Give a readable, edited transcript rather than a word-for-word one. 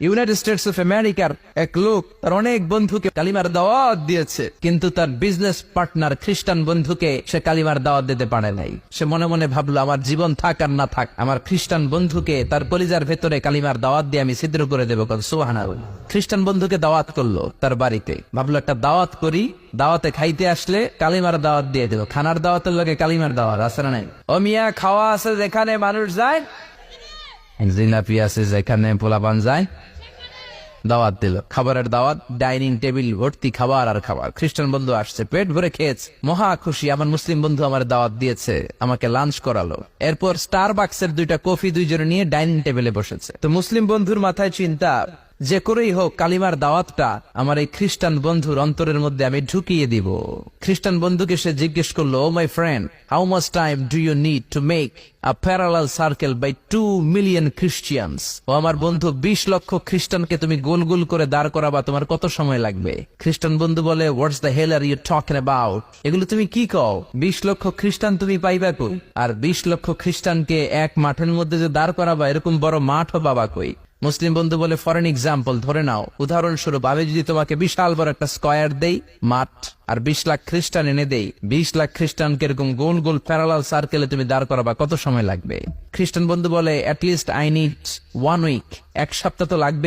United states of আমেরিকার এক লোক তার অনেক বন্ধুকে কালিমার দাওয়াত দিয়েছে, কিন্তু তার বিজনেস পার্টনার খ্রিস্টান বন্ধুকে সে কালিমার দাওয়াত দিতে পারে নাই। সে মনে মনে ভাবলো, আমার জীবন থাক আর না থাক, আমার খ্রিস্টান বন্ধুকে তার কলিজার ভেতরে কালিমার দাওয়াত দিয়ে আমি ছিদ্র করে দেবো। সুবহানাল্লাহ। খ্রিস্টান বন্ধুকে দাওয়াত করলো তার বাড়িতে, ভাবলো একটা দাওয়াত করি, দাওয়াতে খাইতে আসলে কালিমার দাওয়াত দিয়ে দেবো। খানার দাওয়াতের লগে কালিমার দাওয়াত আছে না নাই? ও মিয়া, খাওয়া আছে যেখানে মানুষ যায়, জিলাপি আছে যেখানে পোলাপান যায়, দাওয়াত দিল, খাবারের দাওয়াত, ডাইনিং টেবিল ভর্তি খাবার আর খাবার। খ্রিস্টান বন্ধু আসছে, পেট ভরে খেয়েছে, মহা খুশি, আমার মুসলিম বন্ধু আমার দাওয়াত দিয়েছে, আমাকে লাঞ্চ করালো। এরপর স্টারবাকসের 2টা কফি দুইজনে নিয়ে ডাইনিং টেবিলে বসেছে। তো মুসলিম বন্ধুর মাথায় চিন্তা, যে করেই হোক কালিমার দাওয়াতটা আমার এই খ্রিস্টান বন্ধুর অন্তরের মধ্যে আমি ঢুকিয়ে দিব। খ্রিস্টান বন্ধুকে সে জিজ্ঞেস করলো, oh my friend, how much time do you need to make a parallel circle by 2 million Christians? ও আমার বন্ধু, 20 লক্ষ খ্রিস্টানকে তুমি গোল গোল করে দাঁড় করাবা, তোমার কত সময় লাগবে? খ্রিস্টান বন্ধু বলে, what's the hell are you talking about? এগুলো তুমি কি কও? 20 লক্ষ খ্রিস্টান তুমি পাইবা কই? আর 20 লক্ষ খ্রিস্টানকে এক মাঠের মধ্যে যে দাঁড় করাবা, এরকম বড় মাঠও পাবা কই? মুসলিম বন্ধু বলে, ফর এন এক্সাম্পল, ধরে নাও, উদাহরণস্বরূপ আমি যদি তোমাকে বিশাল বড় একটা স্কয়ার দেই, মাঠ, আর 20 লাখ খ্রিস্টান এনে দেই, 20 লাখ খ্রিস্টানকে এরকম গোল গোল প্যারালাল সার্কেলে তুমি দাঁড় করাবা, কত সময় লাগবে? খ্রিস্টান বন্ধু বলে, অ্যাটলিস্ট আই নিড 1 উইক, 1 সপ্তাহ তো লাগবে।